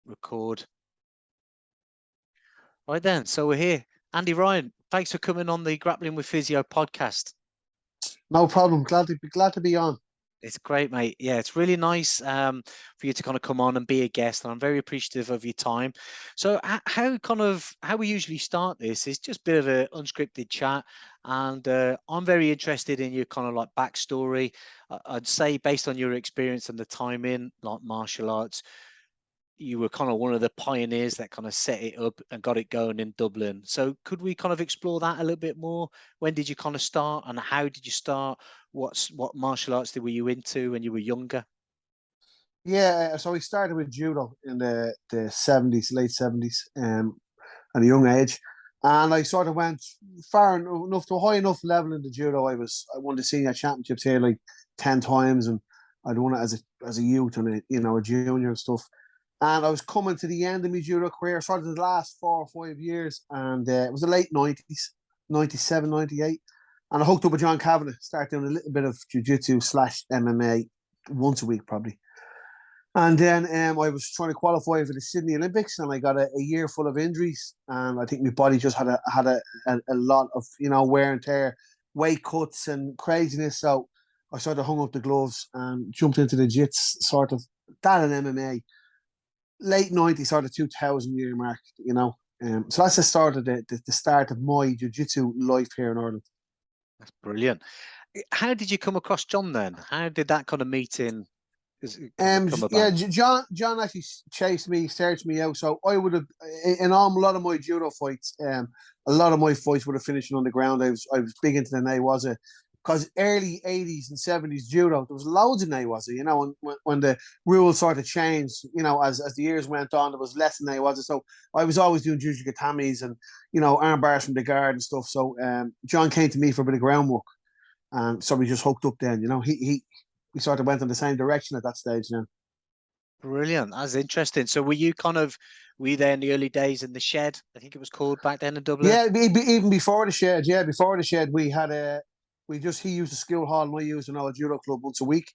Record. Right then, so we're here. Andy Ryan, thanks for coming on the Grappling with Physio podcast. No problem. Glad to be on. It's great, mate. Yeah, it's really nice for you to kind of come on and be a guest, and I'm very appreciative of your time. So, how we usually start this is just a bit of an unscripted chat, and I'm very interested in your kind of like backstory. I'd say based on your experience and the time in like martial arts, you were kind of one of the pioneers that kind of set it up and got it going in Dublin. So could we kind of explore that a little bit more? When did you kind of start, and how did you start? What martial arts were you into when you were younger? Yeah, so we started with judo in the 70s, late 70s, at a young age. And I sort of went far enough to a high enough level in the judo. I won the senior championships here like 10 times, and I'd won it as a youth and a junior and stuff. And I was coming to the end of my judo career, sort of the last 4 or 5 years, and it was the late 90s, 97, 98. And I hooked up with John Kavanagh, started doing a little bit of jiu-jitsu / MMA once a week probably. And then I was trying to qualify for the Sydney Olympics, and I got a year full of injuries. And I think my body just had a lot of wear and tear, weight cuts and craziness. So I sort of hung up the gloves and jumped into the jits, sort of that and MMA. Late 90s, sort of 2000 year mark, So that's the start of the start of my jiu-jitsu life here in Ireland. That's brilliant. How did you come across John then? How did that kind of meeting come about? Yeah, John actually chased me, searched me out. So I would have, in a lot of my judo fights, a lot of my fights would have finished on the ground. I was big into the Naiwaza, because early 80s and 70s judo, there was loads of Naiwaza, and when the rules sort of changed, as the years went on, there was less Naiwaza. So I was always doing jujigatamis and, arm bars from the guard and stuff. So John came to me for a bit of groundwork. And so we just hooked up then, we sort of went in the same direction at that stage now. Brilliant. That's interesting. So were you there in the early days in the shed, I think it was called back then in Dublin? Yeah, even before the shed. Yeah, before the shed, he used the school hall and I used another judo club once a week.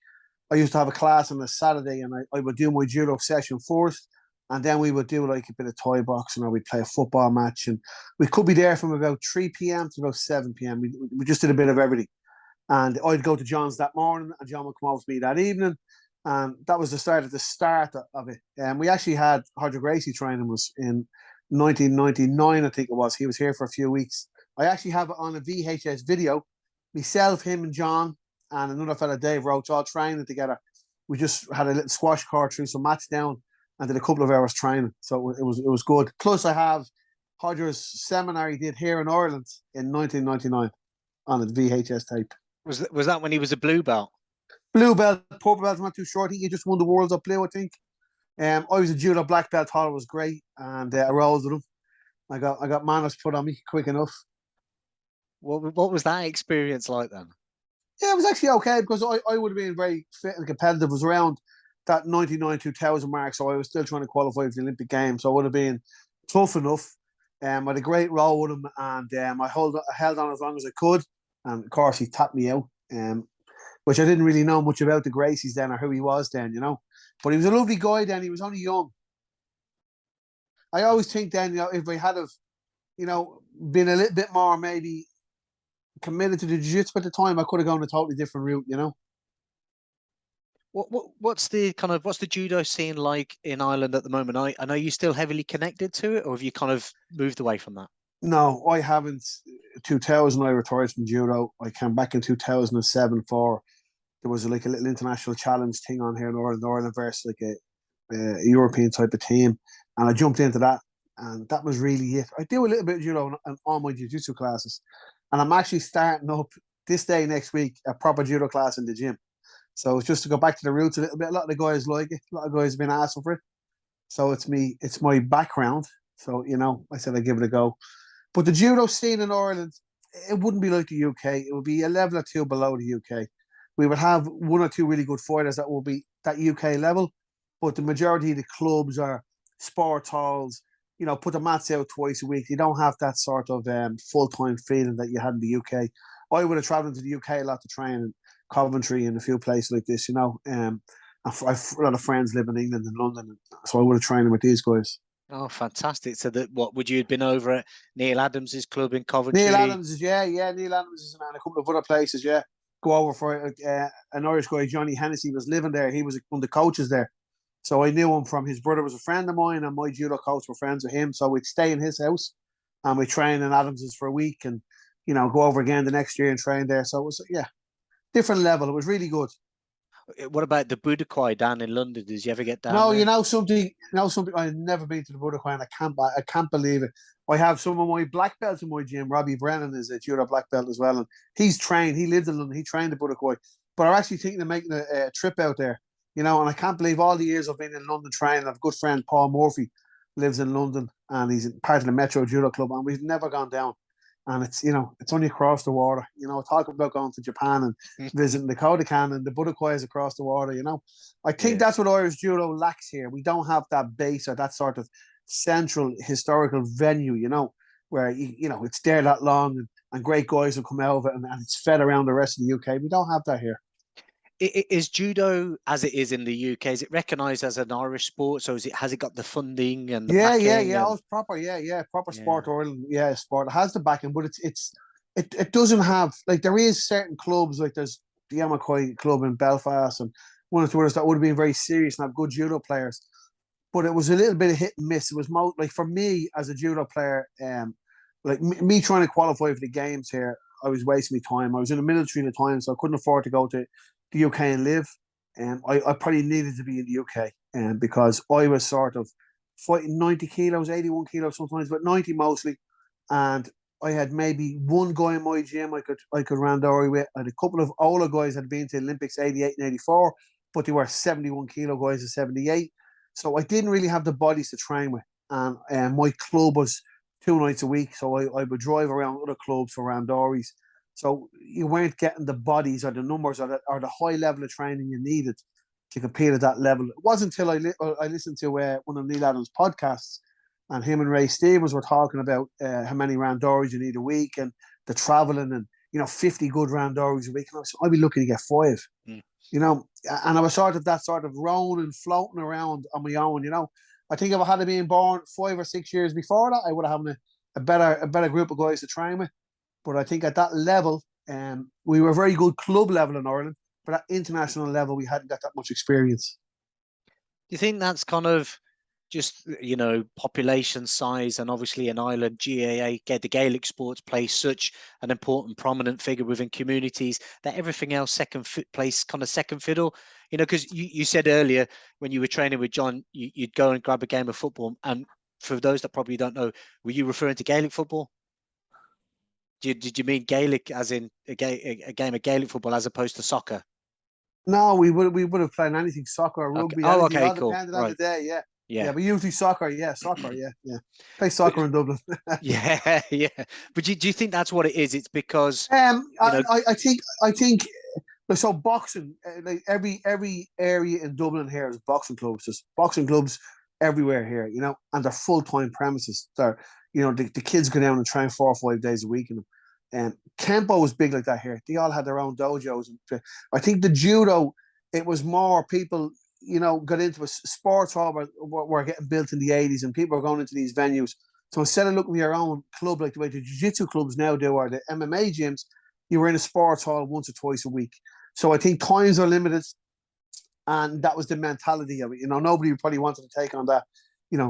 I used to have a class on a Saturday, and I would do my judo session first, and then we would do like a bit of toy boxing, or we'd play a football match, and we could be there from about 3 p.m. to about 7 p.m. We just did a bit of everything. And I'd go to John's that morning, and John would come over to me that evening. And that was the start of it. And we actually had Hodger Gracie training was in 1999, I think it was. He was here for a few weeks. I actually have it on a VHS video. Myself, him and John, and another fella, Dave Roach, all training together. We just had a little squash court through some mats down and did a couple of hours training. So it was good. Plus, I have Hodger's seminar he did here in Ireland in 1999 on a VHS tape. Was that when he was a blue belt? Blue belt, purple belt, not too short. He just won the Worlds of Blue, I think. I was a judo black belt. Thought it was great, and I rolled with him. I got manners put on me quick enough. What was that experience like then? Yeah, it was actually okay, because I would have been very fit and competitive. It was around that 99-2000 mark, so I was still trying to qualify for the Olympic Games. So I would have been tough enough. I had a great roll with him, and I held on as long as I could. And of course, he tapped me out, which I didn't really know much about the Gracies then, or who he was then, But he was a lovely guy then. He was only young. I always think then, if I had been a little bit more maybe committed to the jiu-jitsu at the time, I could have gone a totally different route, What's the judo scene like in Ireland at the moment? I know you're still heavily connected to it, or have you kind of moved away from that? No, I haven't. 2000, I retired from judo. I came back in 2007 there was like a little international challenge thing on here in Ireland versus like a European type of team, and I jumped into that, and that was really it. I do a little bit of judo on all my jiu-jitsu classes, and I'm actually starting up this day next week a proper judo class in the gym. So it's just to go back to the roots a little bit. A lot of the guys like it. A lot of guys have been asking for it. So it's my background. So I said I'd give it a go. But the judo scene in Ireland, it wouldn't be like the UK. It would be a level or two below the UK. We would have one or two really good fighters that will be that UK level, but the majority of the clubs are sport halls, put the mats out twice a week. You don't have that sort of full-time feeling that you had in the UK. I would have travelled to the UK a lot to train in Coventry and a few places like this, I've a lot of friends live in England and London, so I would have trained with these guys. Oh, fantastic. So that what would you have been over at Neil Adams's club in Neil Coventry? Adams is Neil Adams is and a couple of other places. Yeah, go over for an Irish guy, Johnny Hennessy, was living there. He was one of the coaches there, so I knew him from his brother was a friend of mine, and my judo coach were friends with him. So we'd stay in his house, and we train in Adams's for a week, and go over again the next year and train there. So it was different level. It was really good. What about the Budokai down in London? Did you ever get down No, there? something. I've never been to the Budokai, and I can't believe it. I have some of my black belts in my gym. Robbie Brennan is a judo black belt as well, and he's trained. He lives in London. He trained the Budokai, but I'm actually thinking of making a trip out there. And I can't believe all the years I've been in London training. I've a good friend Paul Murphy lives in London, and he's part of the Metro Judo Club, and we've never gone down. And it's only across the water. Talking about going to Japan and visiting the Kodokan, and the Budokai is across the water. I think that's what Irish judo lacks here. We don't have that base or that sort of central historical venue. Where it's there that long, and great guys will come out of it, and it's fed around the rest of the UK. We don't have that here. Is judo, as it is in the UK, is it recognised as an Irish sport? So has it got the funding and the backing? Yeah. Oh, it's proper. Yeah. Proper sport. Ireland. Yeah, sport. It has the backing, but it doesn't have, like, there is certain clubs, like there's the Amakoi club in Belfast and one or two others that would have been very serious and have good judo players. But it was a little bit of hit and miss. It was like, for me as a judo player, like me trying to qualify for the games here, I was wasting my time. I was in the military at the time, so I couldn't afford to go to the UK and live. And I probably needed to be in the UK, because I was sort of fighting 90 kilos, 81 kilos sometimes, but 90 mostly. And I had maybe one guy in my gym I could randori with. I had a couple of older guys that had been to the Olympics 88 and 84, but they were 71 kilo guys at 78. So I didn't really have the bodies to train with. And my club was 2 nights a week, so I would drive around other clubs for randoris. So you weren't getting the bodies or the numbers or the high level of training you needed to compete at that level. It wasn't until I listened to one of Neil Adams' podcasts, and him and Ray Stevens were talking about how many randoris you need a week and the traveling, and 50 good randoris a week. And I'd be lucky to get 5. Mm. And I was sort of rolling, floating around on my own. I think if I had been born 5 or 6 years before that, I would have had a better group of guys to train with. But I think at that level, we were a very good club level in Ireland, but at international level, we hadn't got that much experience. Do you think that's kind of just, population size, and obviously in Ireland, the Gaelic sports play such an important, prominent figure within communities that everything else plays kind of second fiddle? Because you said earlier when you were training with John, you'd go and grab a game of football. And for those that probably don't know, were you referring to Gaelic football? Did you mean Gaelic as in a game of Gaelic football as opposed to soccer? No, we would have played anything, soccer, rugby, anything. anything. Okay, All cool. depended on the day. Yeah. But usually soccer. Yeah. Play soccer in Dublin. Yeah. But do you think that's what it is? It's because I think so. Boxing, like every area in Dublin here is boxing clubs. There's boxing clubs everywhere here, and they're full-time premises. They're the kids go down and train 4 or 5 days a week, and Kempo was big like that here. They all had their own dojos. And I think the judo, it was more people, got into a sports hall were getting built in the 80s, and people were going into these venues. So instead of looking at your own club like the way the jiu-jitsu clubs now do, or the MMA gyms, you were in a sports hall once or twice a week. So I think times are limited, and that was the mentality of it. Nobody probably wanted to take on that,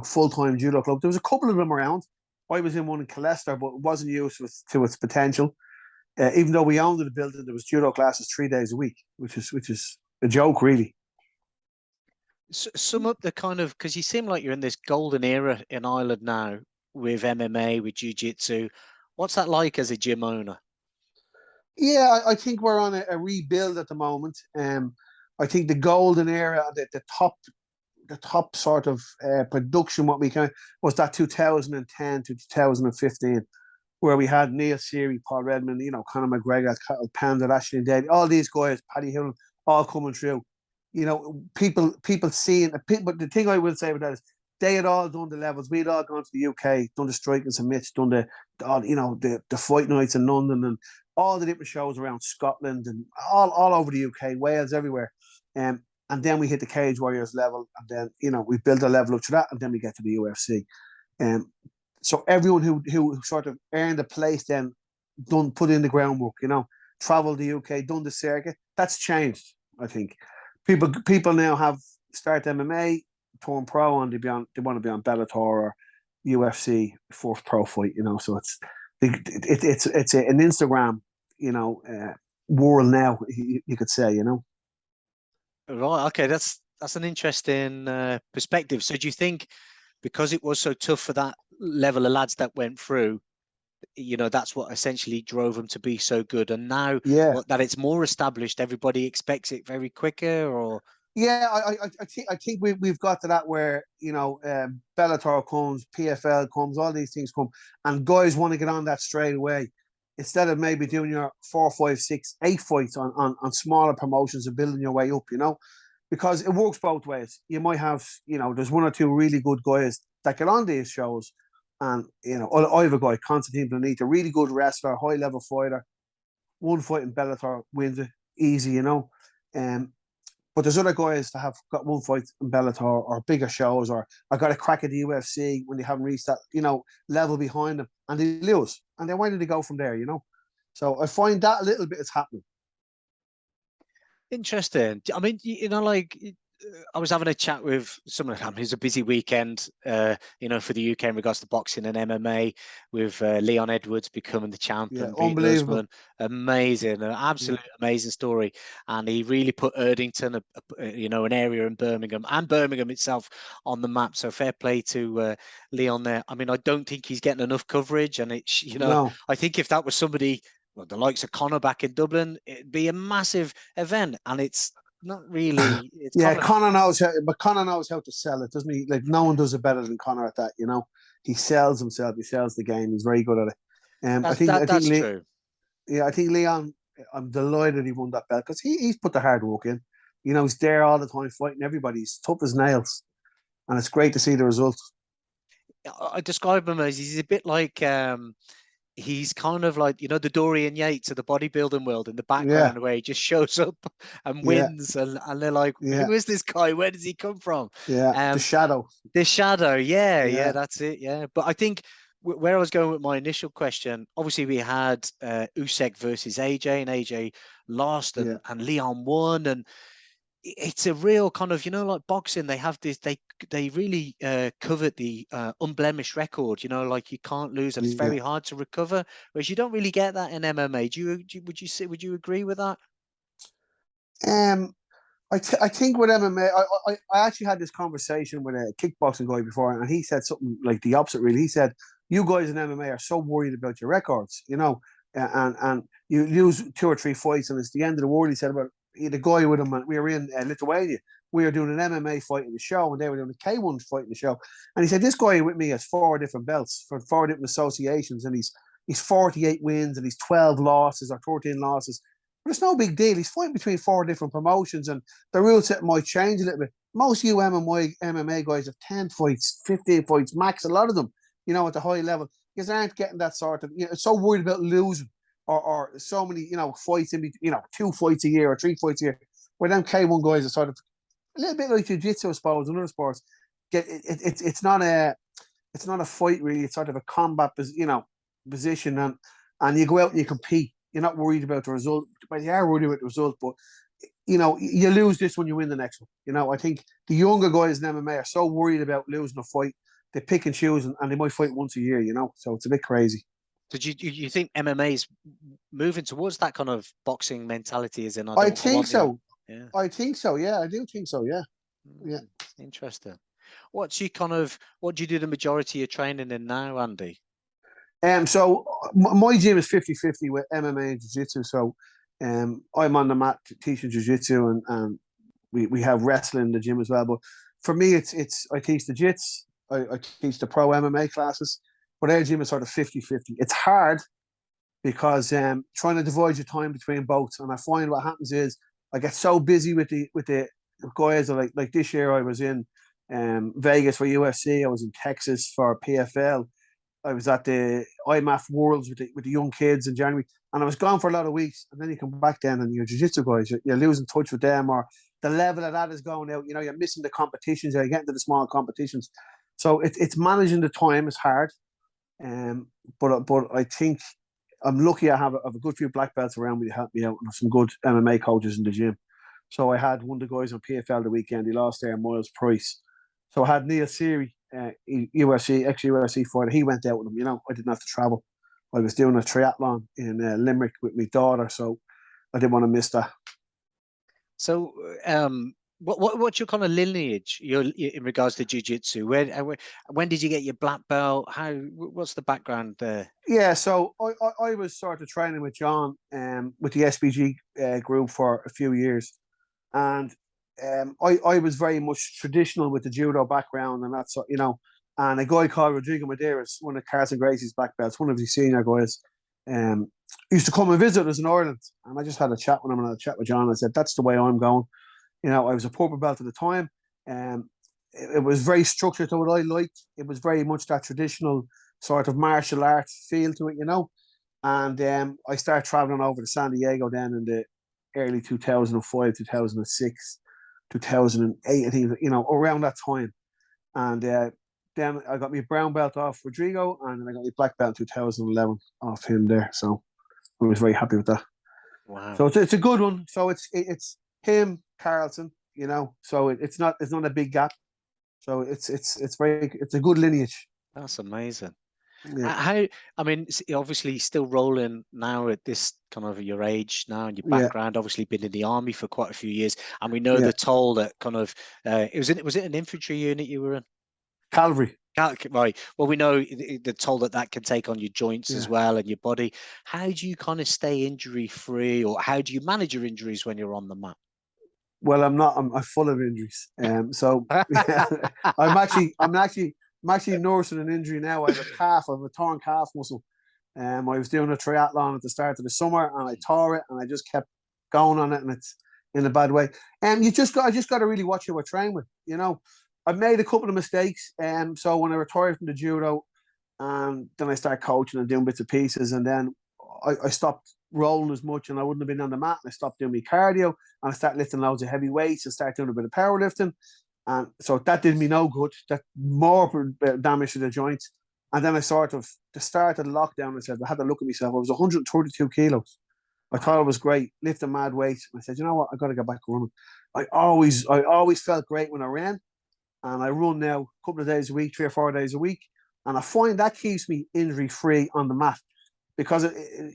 full-time judo club. There was a couple of them around. I was in one in Colester, but it wasn't used to its potential. Even though we owned the building, there was judo classes 3 days a week, which is a joke, really. Sum up the kind of, because you seem like you're in this golden era in Ireland now with MMA, with jiu-jitsu. What's that like as a gym owner? Yeah, I think we're on a rebuild at the moment. I think the golden era, the top sort of production, what we was that 2010 to 2015, where we had Neil Seary, Paul Redmond, Conor McGregor, Kyle Panda, Ashley Daly, all these guys, Paddy Hill, all coming through. People seeing, but the thing I will say about that is they had all done the levels. We'd all gone to the UK, done the striking submits, done the fight nights in London, and all the different shows around Scotland and all over the UK, Wales, everywhere. And and then we hit the Cage Warriors level, and then we build a level up to that, and then we get to the UFC. So everyone who sort of earned a place then put in the groundwork, traveled the UK, done the circuit. That's changed, I think. People now have start MMA, turn pro, and they want to be on Bellator or UFC fourth pro fight. So it's an Instagram, world now. You could say, Right. Okay. That's an interesting perspective. So do you think because it was so tough for that level of lads that went through, that's what essentially drove them to be so good, and now yeah. that it's more established, everybody expects it very quicker? Or Yeah, I think we've got to that where Bellator comes, PFL comes, all these things come, and guys want to get on that straight away instead of maybe doing your 4, 5, 6, 8 fights on smaller promotions and building your way up. Because it works both ways. You might have there's 1 or 2 really good guys that get on these shows, and I have a guy, Constantine Planeta, a really good wrestler, high level fighter. 1 fight in Bellator wins it easy, But there's other guys that have got 1 fight in Bellator or bigger shows, or I got a crack at the UFC when they haven't reached that, level behind them, and they lose. And then where do they go from there, So I find that a little bit is happening. interesting. I mean, I was having a chat with someone. I mean, it was a busy weekend, for the UK in regards to boxing and MMA, with Leon Edwards becoming the champion, beating unbelievable. Usman. Amazing, an absolute amazing story. And he really put Erdington, an area in Birmingham and Birmingham itself on the map. So fair play to Leon there. I mean, I don't think he's getting enough coverage, and it's, No. I think if that was somebody, well, the likes of Conor back in Dublin, it'd be a massive event, and it's not really. It's Conor knows how to sell it, doesn't he? Like, no one does it better than Conor at that. He sells himself. He sells the game. He's very good at it. That's true. Yeah, I think Leon. I'm delighted he won that belt because he's put the hard work in. He's there all the time fighting everybody. He's tough as nails, and it's great to see the results. I describe him as he's a bit like. He's kind of like, the Dorian Yates of the bodybuilding world in the background, where he just shows up and wins, and they're like, who is this guy? Where does he come from? The shadow. The shadow, yeah, that's it, yeah. But I think where I was going with my initial question, obviously we had Usyk versus AJ, and AJ lost, and Leon won, and it's a real kind of, like boxing, they have this, they really covet the unblemished record, like you can't lose, and it's very hard to recover, whereas you don't really get that in MMA. Would you agree with that? I think with MMA, I actually had this conversation with a kickboxing guy before, and he said something like the opposite. Really, he said, "You guys in MMA are so worried about your records, and you lose 2 or 3 fights, and it's the end of the world." He said about the guy with him. We were in Lithuania. We were doing an MMA fight in the show, and they were doing a K1 fight in the show. And he said, "This guy with me has 4 different belts for 4 different associations, and he's 48 wins, and he's 12 losses or 13 losses." But it's no big deal. He's fighting between 4 different promotions, and the rule set might change a little bit. Most you MMA guys have 10 fights, 15 fights max, a lot of them, at the high level, because they aren't getting that sort of, so worried about losing or so many, fights in between, 2 fights a year or 3 fights a year. Where them K1 guys are sort of a little bit like jiu-jitsu, I suppose, and other sports. It's not a fight really. It's sort of a combat, position, and you go out and you compete. You're not worried about the result. Well, you are worried about the result, but you lose this when you win the next one. I think the younger guys in MMA are so worried about losing a fight, they pick and choose, and they might fight once a year. So it's a bit crazy. Did you think MMA is moving towards that kind of boxing mentality? As in, I think so. Yeah, I think so. Yeah, I do think so. Yeah, yeah. Interesting. What do you do the majority of your training in now, Andy? So my gym is 50-50 with MMA and jiu-jitsu. So I'm on the mat teaching jiu-jitsu, and we have wrestling in the gym as well. But for me, it's I teach the jits, I teach the pro MMA classes, but our gym is sort of 50-50. It's hard because trying to divide your time between both. And I find what happens is I get so busy with the guys. Like this year I was in Vegas for UFC. I was in Texas for PFL. I was at the IMAF Worlds with the young kids in January, and I was gone for a lot of weeks. And then you come back then, and your jiu-jitsu guys, you're losing touch with them, or the level of that is going out. You know, you're missing the competitions. You're getting to the small competitions. So it's managing the time is hard. But I think I'm lucky. I have a good few black belts around me to help me out, and some good MMA coaches in the gym. So I had one of the guys on PFL the weekend. He lost there, Miles Price. So I had Neil Seary, UFC, ex-UFC fighter. He went out with him. You know, I didn't have to travel. I was doing a triathlon in Limerick with my daughter, so I didn't want to miss that. So, what's your kind of lineage? In regards to jiu-jitsu? When did you get your black belt? What's the background there? Yeah, so I was sort of training with John with the SBG group for a few years, and I was very much traditional with the judo background, and that's, you know. And a guy called Rodrigo Medeiros, one of Carson Gracie's black belts, one of his senior guys, used to come and visit us in Ireland. And I just had a chat with him, and I had a chat with John. I said, that's the way I'm going. You know, I was a purple belt at the time. It was very structured to what I liked. It was very much that traditional sort of martial arts feel to it, you know. And I started traveling over to San Diego then in the early 2005, 2006, 2008, I think, you know, around that time. And then I got my brown belt off Rodrigo, and then I got my black belt in 2011 off him there. So I was very happy with that. Wow. So it's a good one. So it's him, Carlson, you know. So it's not a big gap. So it's a good lineage. That's amazing. Yeah. I mean, obviously still rolling now at this kind of your age now and your Yeah. background, obviously been in the army for quite a few years. And we know Yeah. the toll that kind of, was it an infantry unit you were in? Cavalry. Right. Well, we know the toll that can take on your joints as Yeah. well and your body. How do you kind of stay injury free, or how do you manage your injuries when you're on the mat? Well, I'm not. I'm full of injuries. So yeah, I'm actually nursing an injury now. I have a torn calf muscle. I was doing a triathlon at the start of the summer, and I tore it, and I just kept going on it, and it's in a bad way. I just got to really watch who I train with. You know, I made a couple of mistakes. So when I retired from the judo, and then I started coaching and doing bits and pieces, and then I stopped rolling as much, and I wouldn't have been on the mat, and I stopped doing my cardio, and I started lifting loads of heavy weights and started doing a bit of powerlifting. And so that did me no good. That more damage to the joints. And then I sort of, the start of the lockdown, I said, I had to look at myself. I was 132 kilos. I thought it was great, lifting mad weights. I said, you know what, I got to get back running. I always felt great when I ran, and I run now a couple of days a week, 3 or 4 days a week, and I find that keeps me injury free on the mat, because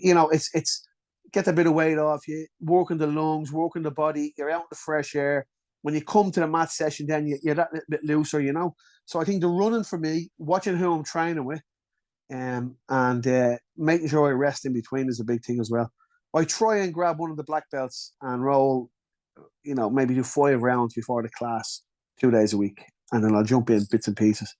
you know, it's get a bit of weight off you, working the lungs, working the body. You're out in the fresh air. When you come to the mat session, then you're that little bit looser, you know. So I think the running for me, watching who I'm training with, and making sure I rest in between is a big thing as well. I try and grab one of the black belts and roll, you know, maybe do 5 rounds before the class, 2 days a week, and then I'll jump in bits and pieces.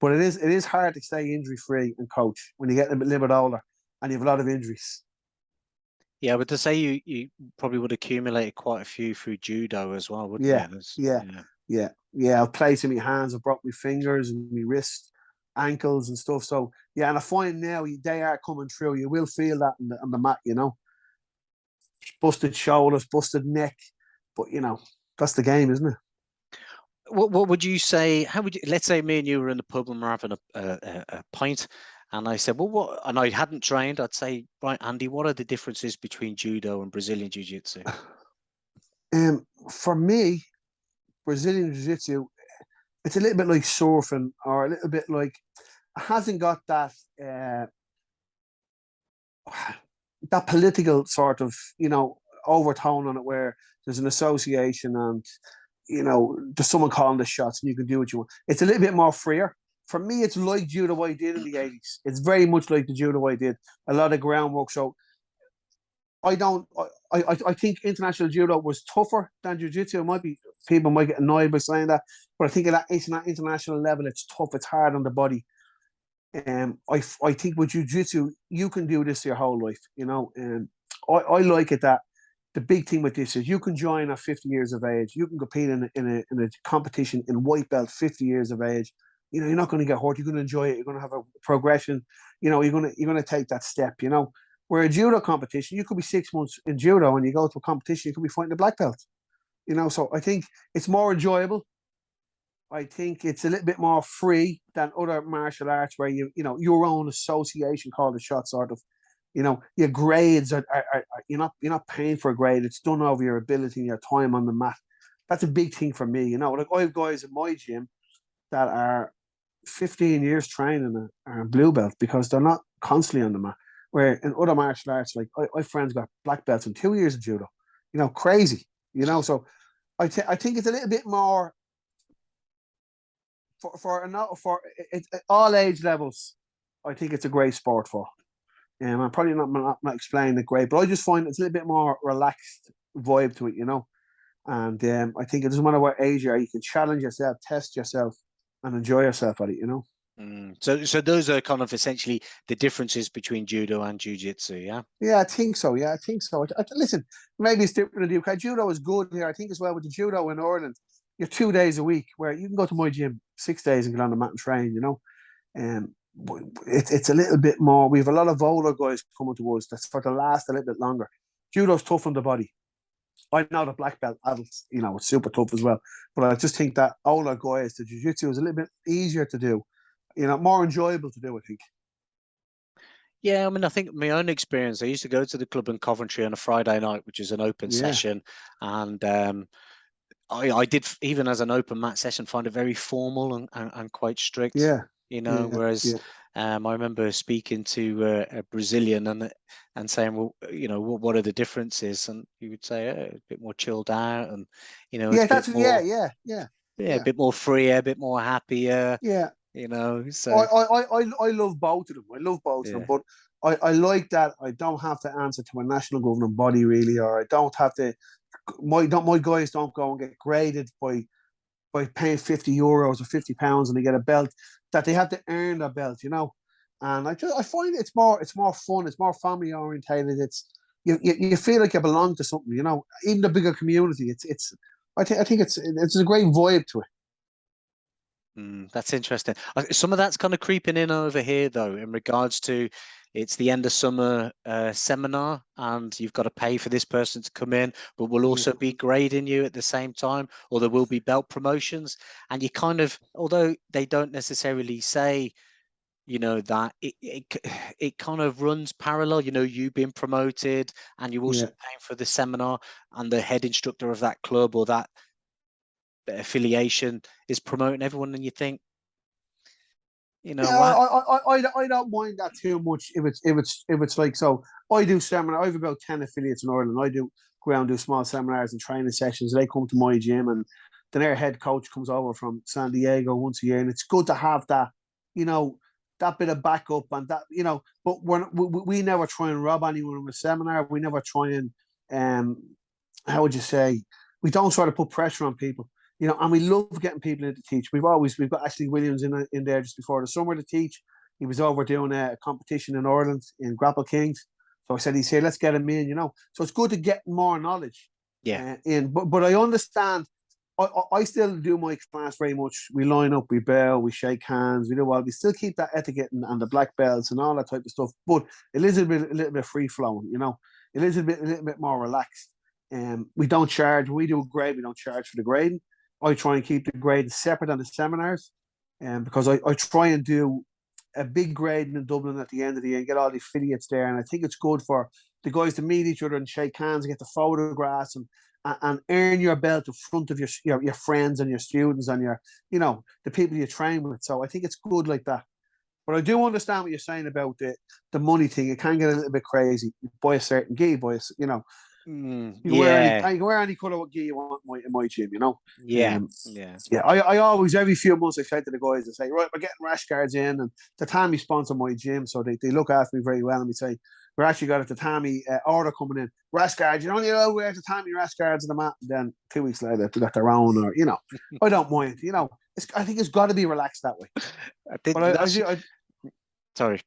But it is hard to stay injury free and coach when you get a little bit older and you have a lot of injuries. Yeah, but to say you probably would accumulate quite a few through judo as well, wouldn't Yeah, you? yeah. I've placed in my hands, I've broke my fingers and my wrists, ankles and stuff. So yeah, and I find now they are coming through. You will feel that on the mat, you know. Busted shoulders, busted neck, but you know, that's the game, isn't it? What would you say? How would you? Let's say me and you were in the pub and we're having a pint, and I said, "Well, what?" And I hadn't trained. I'd say, "Right, Andy, what are the differences between judo and Brazilian jiu-jitsu?" For me, Brazilian jiu-jitsu, it's a little bit like surfing, or a little bit like, it hasn't got that that political sort of, you know, overtone on it, where there's an association and, you know, there's someone calling the shots and you can do what you want. It's a little bit more freer. For me, it's like judo I did in the 80s. It's very much like the judo I did. A lot of groundwork. So I think international judo was tougher than jiu-jitsu. It might be, people might get annoyed by saying that, but I think at that international level, it's tough. It's hard on the body. I think with jiu-jitsu, you can do this your whole life, you know. And I like it that the big thing with this is you can join at 50 years of age. You can compete in a competition in white belt 50 years of age. You know, you're not going to get hurt. You're going to enjoy it. You're going to have a progression. You know, you're going to take that step, you know. Where a judo competition, you could be 6 months in judo and you go to a competition, you could be fighting a black belt. So I think it's more enjoyable. I think it's a little bit more free than other martial arts where your own association call the shot sort of. Your grades are you're not paying for a grade. It's done over your ability and your time on the mat. That's a big thing for me. Like I have guys in my gym that are 15 years training are blue belt because they're not constantly on the mat. Where in other martial arts, like I friends got black belts in 2 years of judo. Crazy. So I think it's a little bit more for all age levels. I think it's a great sport for. I'm probably not explaining it great, but I just find it's a little bit more relaxed vibe to it. And I think it doesn't matter what age you are, you can challenge yourself, test yourself, and enjoy yourself at it. So those are kind of essentially the differences between judo and jiu-jitsu, yeah? Yeah, I think so. Yeah, I think so. Listen, maybe it's different in the UK. Judo is good here. I think as well with the judo in Ireland, you're 2 days a week where you can go to my gym 6 days and get on the mat and train. It's a little bit more. We have a lot of older guys coming to us that's for to last a little bit longer. Judo's tough on the body. I know the black belt adults, it's super tough as well. But I just think that older guys, the jiu-jitsu is a little bit easier to do, more enjoyable to do, I think. Yeah, I mean, I think my own experience, I used to go to the club in Coventry on a Friday night, which is an open session. And I did, even as an open mat session, find it very formal and quite strict, whereas I remember speaking to a Brazilian and saying, well, what are the differences? And he would say, a bit more chilled out and, it's a bit more, a bit more freer, a bit more happier. So I love both of them. I love both of them, but I like that I don't have to answer to a national governing body really, or I don't have to. My guys don't go and get graded by paying €50 or £50 and they get a belt that they have to earn a belt, And I find it's more fun, it's more family orientated. It's you feel like you belong to something, Even the bigger community. I think it's a great vibe to it. That's interesting. Some of that's kind of creeping in over here, though, in regards to it's the end of summer seminar, and you've got to pay for this person to come in, but we'll also be grading you at the same time, or there will be belt promotions. And you kind of, although they don't necessarily say, that it kind of runs parallel. You've been promoted, and you're also paying for the seminar, and the head instructor of that club or that affiliation is promoting everyone, and you think, I don't mind that too much if it's like, so I do seminar. I have about 10 affiliates in Ireland. I do go around and do small seminars and training sessions. They come to my gym, and then our head coach comes over from San Diego once a year, and it's good to have that, that bit of backup and that, but we never try and rob anyone with a seminar. We never try and how would you say, we don't try to put pressure on people. And we love getting people in to teach. We've got Ashley Williams in there just before the summer to teach. He was over doing a competition in Ireland in Grapple Kings. So I said, he's here, let's get him in, So it's good to get more knowledge. But I understand. I still do my class very much. We line up, we bow, we shake hands, we do all. We still keep that etiquette and the black belts and all that type of stuff. But it is a little bit free flowing, It is a little bit more relaxed. We don't charge. When we do a grade, we don't charge for the grading. I try and keep the grades separate on the seminars, because I try and do a big grading in Dublin at the end of the year and get all the affiliates there. And I think it's good for the guys to meet each other and shake hands and get the photographs and earn your belt in front of your friends and your students and your, the people you train with. So I think it's good like that. But I do understand what you're saying about the money thing. It can get a little bit crazy. You buy a certain gi, you can wear any colour what gi you want in my gym, I always, every few months, I say to the guys, I say, right, we're getting rash guards in, and Tatami sponsor my gym, so they look after me very well, and we say, we're actually got a Tatami order coming in, rash guards, you only allowed to wear Tatami rash guards on the mat. And then 2 weeks later they got their own, or I don't mind, I think it's got to be relaxed that way. Sorry.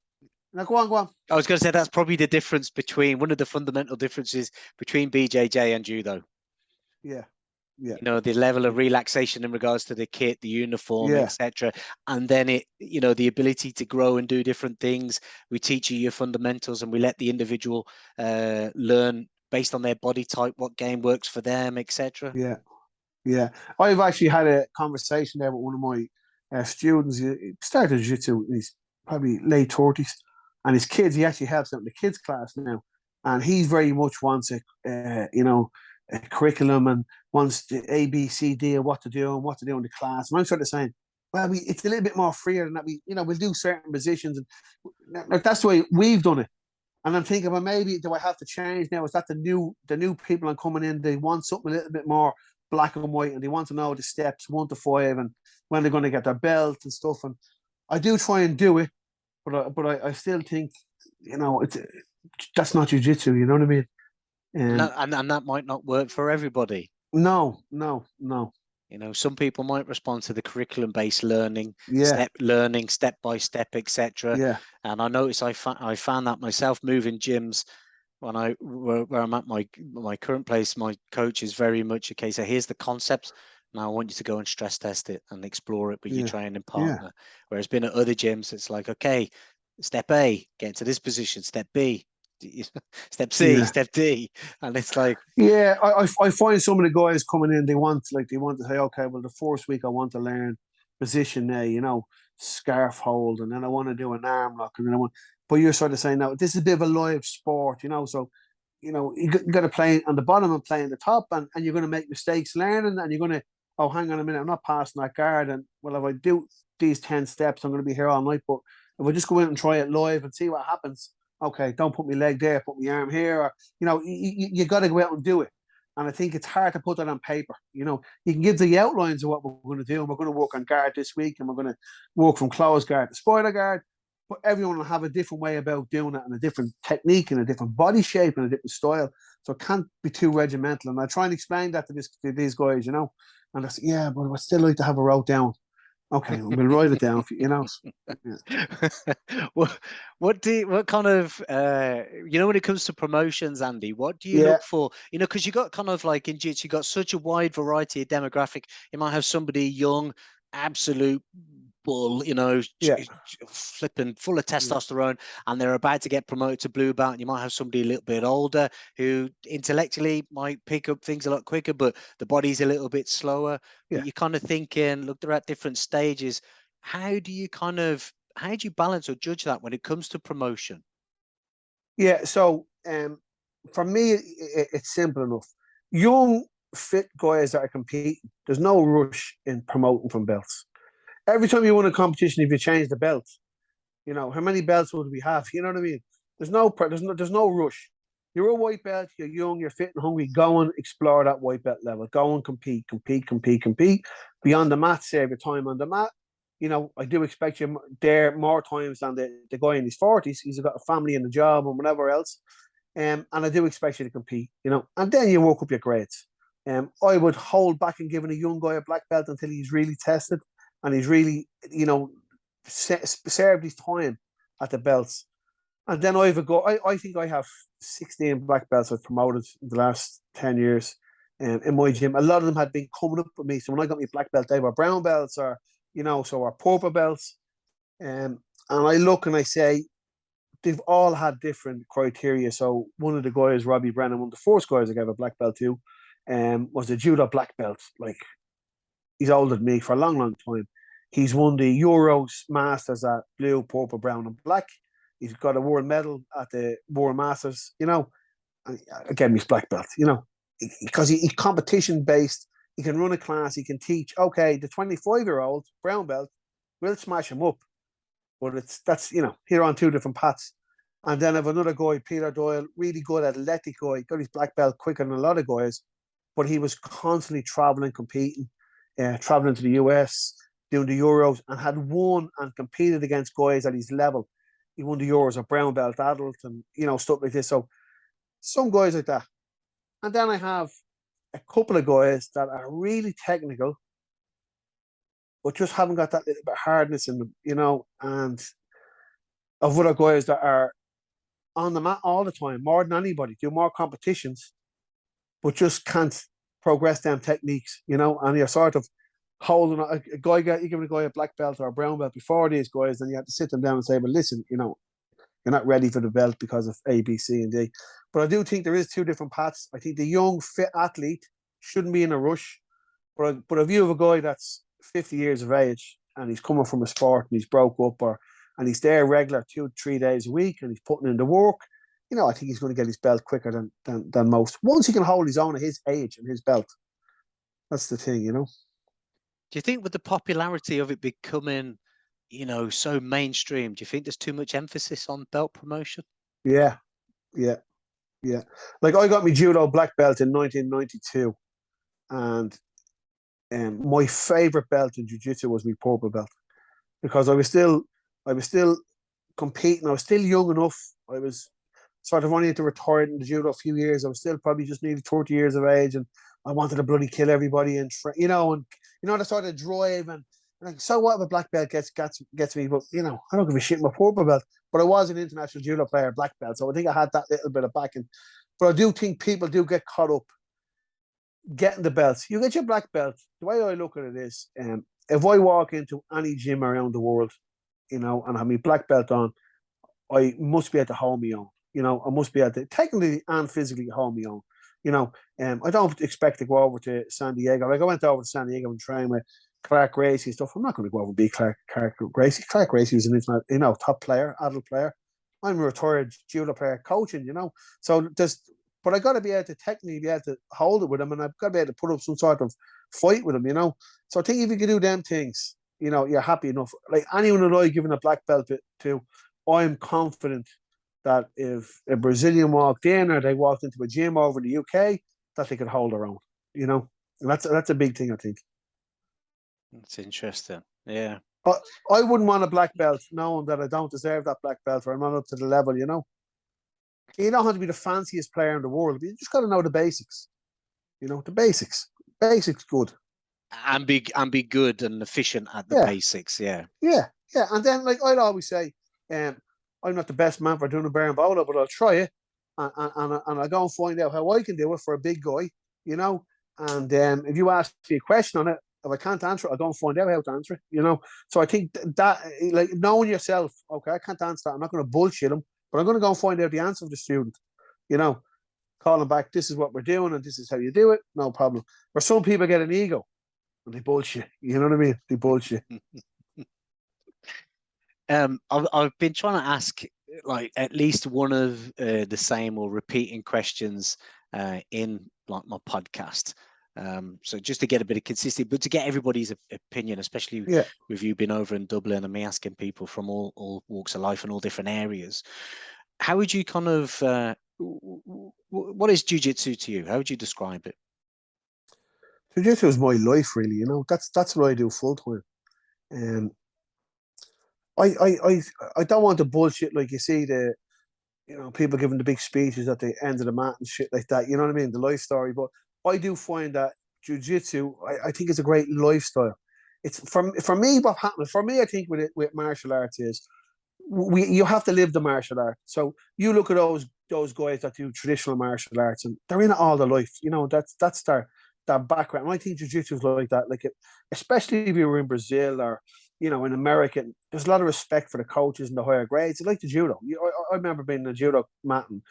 Now, go on. I was going to say that's probably the difference between one of the fundamental differences between BJJ and judo. Yeah. The level of relaxation in regards to the kit, the uniform, etc. And then the ability to grow and do different things. We teach you your fundamentals, and we let the individual learn based on their body type, what game works for them, etc.? Yeah, yeah. I've actually had a conversation there with one of my students. He started jiu-jitsu in his probably late 30s, and his kids, he actually helps out in the kids class now, and he very much wants a curriculum and wants the A, B, C, D, and what to do and what to do in the class. And I'm sort of saying, well, it's a little bit more freer than that. We'll do certain positions, and like, that's the way we've done it. And I'm thinking, well, maybe do I have to change now? Is that the new people are coming in? They want something a little bit more black and white, and they want to know the steps 1 to 5 and when they're going to get their belt and stuff. And I do try and do it, but I still think, it's that's not jujitsu. You know what I mean? And that might not work for everybody. No, no, no. Some people might respond to the curriculum-based learning, Yeah, step by step, etc. yeah, And I noticed I found that myself moving gyms when where I'm at my current place. My coach is very much okay. So here's the concept. Now I want you to go and stress test it and explore it with your yeah, training yeah, partner. Whereas been at other gyms, it's like, okay, step A, get into this position. Step B, step C, yeah. step D, and it's like, Yeah, I find some of the guys coming in, they want to say, okay, well, the first week I want to learn position A, scarf hold, and then I want to do an arm lock, and then but you're sort of saying, no, this is a bit of a live sport, so, you got to play on the bottom and play on the top, and you're going to make mistakes learning, and you're going to, oh, hang on a minute, I'm not passing that guard, and well, if I do these 10 steps, I'm going to be here all night, but if I just go in and try it live and see what happens, okay, don't put my leg there, put my arm here, or you got to go out and do it. And I think it's hard to put that on paper. You can give the outlines of what we're going to do, and we're going to work on guard this week, and we're going to work from closed guard to spoiler guard. But everyone will have a different way about doing it, and a different technique, and a different body shape, and a different style. So it can't be too regimental. And I try and explain that to these guys, and I say, yeah, but I still like to have a wrote down. Okay, we'll write it down, Yeah. What kind of when it comes to promotions, Andy, what do you Yeah, look for? Because you got kind of like in jiu-jitsu, you got such a wide variety of demographic. You might have somebody young, absolute bull, yeah, flipping full of yeah, testosterone, and they're about to get promoted to blue belt. And you might have somebody a little bit older who intellectually might pick up things a lot quicker, but the body's a little bit slower. But yeah. you're kind of thinking, look, they're at different stages. How do you balance or judge that when it comes to promotion? Yeah, so for me, it's simple enough. Young, fit guys that are competing, there's no rush in promoting from belts. Every time you win a competition, if you change the belt, how many belts would we have? You know what I mean? There's no rush. You're a white belt, you're young, you're fit and hungry. Go and explore that white belt level. Go and compete, compete, compete, compete. Beyond the mat, save your time on the mat. I do expect you there more times than the guy in his 40s. He's got a family and a job and whatever else. And I do expect you to compete, and then you work up your grades. I would hold back in giving a young guy a black belt until he's really tested and he's really, served his time at the belts. And then I think I have 16 black belts I've promoted in the last 10 years in my gym. A lot of them had been coming up with me. So when I got my black belt, they were brown belts or, so our purple belts. And I look and I say, they've all had different criteria. So one of the guys, Robbie Brennan, one of the first guys I gave a black belt to, was a judo black belt. Like, he's older than me for a long, long time. He's won the Euros Masters at blue, purple, brown, and black. He's got a world medal at the World Masters. Again, he's black belt. Because he's competition based. He can run a class. He can teach. Okay, the 25-year-old brown belt will smash him up, but that's here on two different paths. And then I have another guy, Peter Doyle, really good athletic guy, got his black belt quicker than a lot of guys, but he was constantly traveling, competing, traveling to the US, doing the Euros, and had won and competed against guys at his level. He won the Euros, a brown belt adult, and stuff like this. So some guys like that. And then I have a couple of guys that are really technical, but just haven't got that little bit of hardness in them, and of other guys that are on the mat all the time, more than anybody, do more competitions, but just can't progress them techniques, and you're sort of holding a guy, you're giving a guy a black belt or a brown belt before these guys, and you have to sit them down and say, well, listen, you're not ready for the belt because of A, B, C, and D. But I do think there is two different paths. I think the young, fit athlete shouldn't be in a rush. But a view of a guy that's 50 years of age and he's coming from a sport and he's broke up and he's there regular 2-3 days a week and he's putting in the work, I think he's going to get his belt quicker than most. Once he can hold his own at his age and his belt. That's the thing, Do you think with the popularity of it becoming, so mainstream, do you think there's too much emphasis on belt promotion? Yeah. Like I got my judo black belt in 1992 and my favorite belt in jiu-jitsu was my purple belt because I was still competing. I was still young enough. I was sort of only to retire in the judo a few years. I was still probably just nearly 30 years of age, and I wanted to bloody kill everybody and the sort of drive and like, so what if a black belt gets me? But I don't give a shit my purple belt. But I was an international judo player, black belt, so I think I had that little bit of backing. But I do think people do get caught up getting the belts. You get your black belt. The way I look at it is, if I walk into any gym around the world, and have my black belt on, I must be able to hold me on. I must be able to technically and physically hold me on. I don't expect to go over to San Diego. Like I went over to San Diego and trained with Clark Gracie and stuff. I'm not going to go over and beat Clark Gracie. Clark Gracie was an top player, adult player. I'm a retired judo player coaching, So but I got to be able to technically be able to hold it with him, and I've got to be able to put up some sort of fight with him, So I think if you can do them things, you're happy enough. Like anyone that I given a black belt to, I'm confident that if a Brazilian walked in or they walked into a gym over in the UK, that they could hold their own, And that's a big thing, I think. That's interesting. Yeah. I wouldn't want a black belt knowing that I don't deserve that black belt or I'm not up to the level, You don't have to be the fanciest player in the world, but you just got to know the basics. The basics. Basics good. And be good and efficient at the basics, yeah. Yeah. And then, like I'd always say, I'm not the best man for doing a bear and bowler, but I'll try it, and I'll go and find out how I can do it for a big guy, And if you ask me a question on it, if I can't answer it, I'll go and find out how to answer it, So I think that, like, knowing yourself, okay, I can't answer that. I'm not going to bullshit him, but I'm going to go and find out the answer of the student, Call him back, this is what we're doing, and this is how you do it, no problem. Or some people get an ego, and they bullshit, you know what I mean? They bullshit. I've been trying to ask like at least one of the same or repeating questions in like my podcast. So just to get a bit of consistency, but to get everybody's opinion, especially with you being over in Dublin and me asking people from all walks of life and all different areas. How would you kind of what is jiu-jitsu to you? How would you describe it? Jiu-jitsu is my life, really. That's what I do full time. I don't want to bullshit like you see people giving the big speeches at the end of the mat and shit like that. You know what I mean? The life story. But I do find that jiu-jitsu, I think it's a great lifestyle. It's for me, what happens for me, I think with martial arts is you have to live the martial art. So you look at those guys that do traditional martial arts and they're in it all their life. That's their background. And I think jiu-jitsu is like that. Like especially if you were in Brazil or in America, there's a lot of respect for the coaches and the higher grades. It's like the judo. I remember being in a judo mat and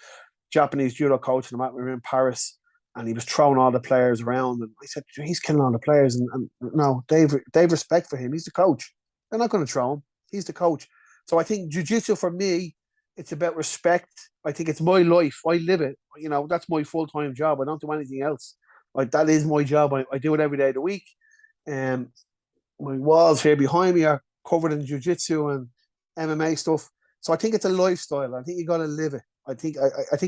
Japanese judo coach in the mat. We were in Paris and he was throwing all the players around. And I said, he's killing all the players. And no, they've respect for him. He's the coach. They're not going to throw him. He's the coach. So I think jiu-jitsu for me, it's about respect. I think it's my life. I live it. That's my full-time job. I don't do anything else. Like that is my job. I do it every day of the week. My walls here behind me are covered in jiu-jitsu and MMA stuff. So I think it's a lifestyle. I think you got to live it. I think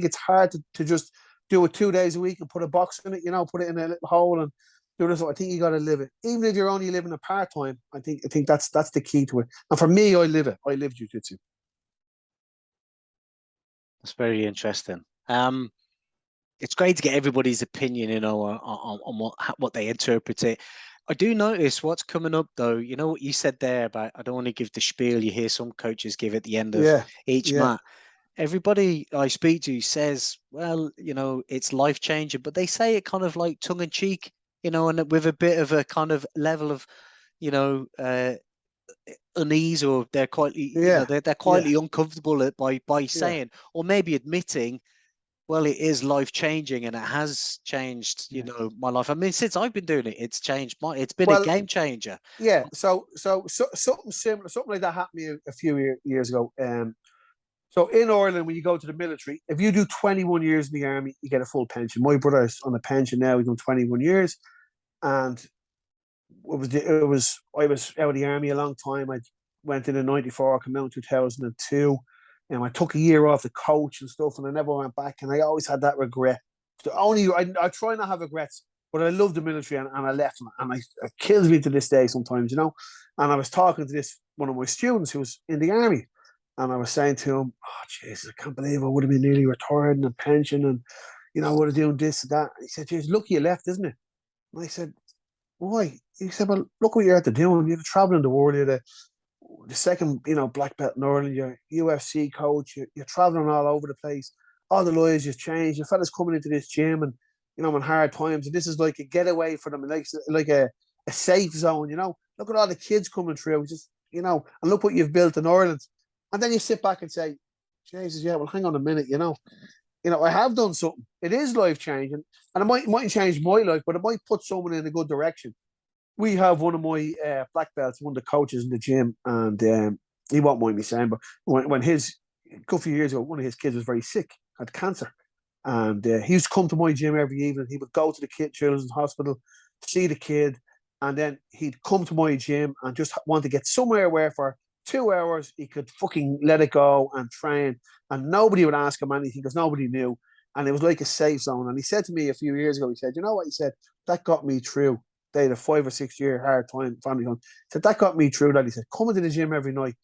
it's hard to just do it 2 days a week and put a box in it, put it in a little hole and do this. I think you got to live it. Even if you're only living a part-time, I think that's the key to it. And for me, I live it. I live jiu-jitsu. That's very interesting. It's great to get everybody's opinion, on what they interpret it. I do notice what's coming up, though. You know what you said there about I don't want to give the spiel you hear some coaches give at the end of each mat. Everybody I speak to says, well, it's life-changing, but they say it kind of like tongue-in-cheek, and with a bit of a kind of level of, unease, or they're quietly, you know, Yeah, they're yeah, quietly uncomfortable by yeah, saying, or maybe admitting, well, it is life changing and it has changed, you yeah. know, my life. I mean, since I've been doing it, it's changed it's been a Well, game changer. yeah. So something similar, something like that happened to me a few years ago. So in Ireland, when you go to the military, if you do 21 years in the army, you get a full pension. My brother's on a pension now; he's done 21 years, and I was out of the army a long time. I went in '94, came out in 2002, and I took a year off the coach and stuff, and I never went back. And I always had that regret. I try not to have regrets, but I love the military, and I left, and it kills me to this day sometimes, you know. And I was talking to this one of my students who was in the army, and I was saying to him, "Oh Jesus, I can't believe I would have been nearly retired and a pension, and you know, I would have doing this and that." And he said, "Jeez, lucky you left, isn't it?" And I said, "Why?" He said, "Well, look what you're at to doing. You're traveling the world. You're the second, you know, black belt in Ireland. You're UFC coach. You're traveling all over the place. All the lives just changed. Your fellas coming into this gym and, you know, in hard times. And this is like a getaway for them, like a safe zone, you know. Look at all the kids coming through. Just, you know, and look what you've built in Ireland." And then you sit back and say, "Jesus, yeah, well, hang on a minute, you know. I have done something. It is life changing, and it mightn't change my life, but it might put someone in a good direction." We have one of my black belts, one of the coaches in the gym, and he won't mind me saying, but when a couple of years ago, one of his kids was very sick, had cancer, and he used to come to my gym every evening. He would go to the children's hospital, see the kid, and then he'd come to my gym and just want to get somewhere where for 2 hours he could fucking let it go and train, and nobody would ask him anything because nobody knew, and it was like a safe zone. And he said to me a few years ago, he said, "You know what?" He said, "That got me through." They had a 5 or 6 year hard time, family home. He said, "That got me through that." He said, "Coming to the gym every night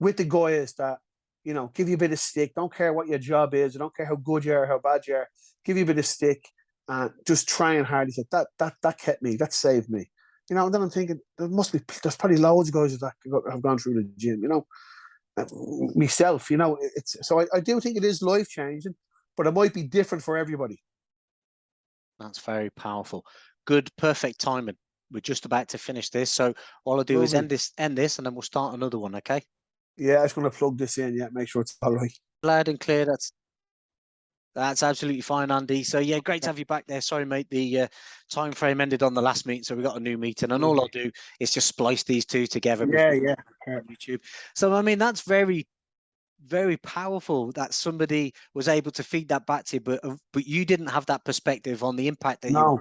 with the guys that, you know, give you a bit of stick. Don't care what your job is. I don't care how good you are, how bad you are. Give you a bit of stick and just trying hard." He said, that kept me. That saved me. You know, and then I'm thinking, there's probably loads of guys that have gone through the gym, you know. Myself, you know, I do think it is life changing, but it might be different for everybody. That's very powerful. Good, perfect timing. We're just about to finish this, so all I'll do is Lovely. end this, and then we'll start another one. Okay? Yeah, I was going to plug this in. Yeah, make sure it's all right. Loud and clear. That's absolutely fine, Andy. So yeah, great to have you back there. Sorry, mate, the time frame ended on the last meeting, so we got a new meeting, and all I'll do is just splice these two together Yeah, before yeah. on YouTube. So I mean, that's very, very powerful that somebody was able to feed that back to you, but you didn't have that perspective on the impact that you. No,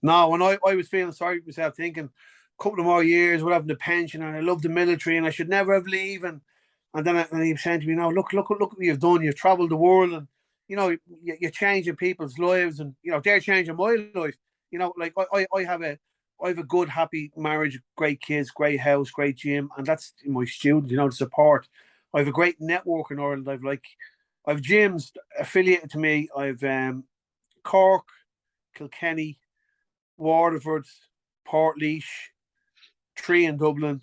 no. When I was feeling sorry for myself, thinking a couple of more years, we're having the pension, and I love the military, and I should never have leave. And then he was saying to me, "No, look what you've done. You've travelled the world, and you know you're changing people's lives, and you know they're changing my life. You know, like I have a good, happy marriage, great kids, great house, great gym, and that's my students. You know, the support. I have a great network in Ireland. I've gyms affiliated to me. I've Cork, Kilkenny, Waterford, Portlaoise, three in Dublin,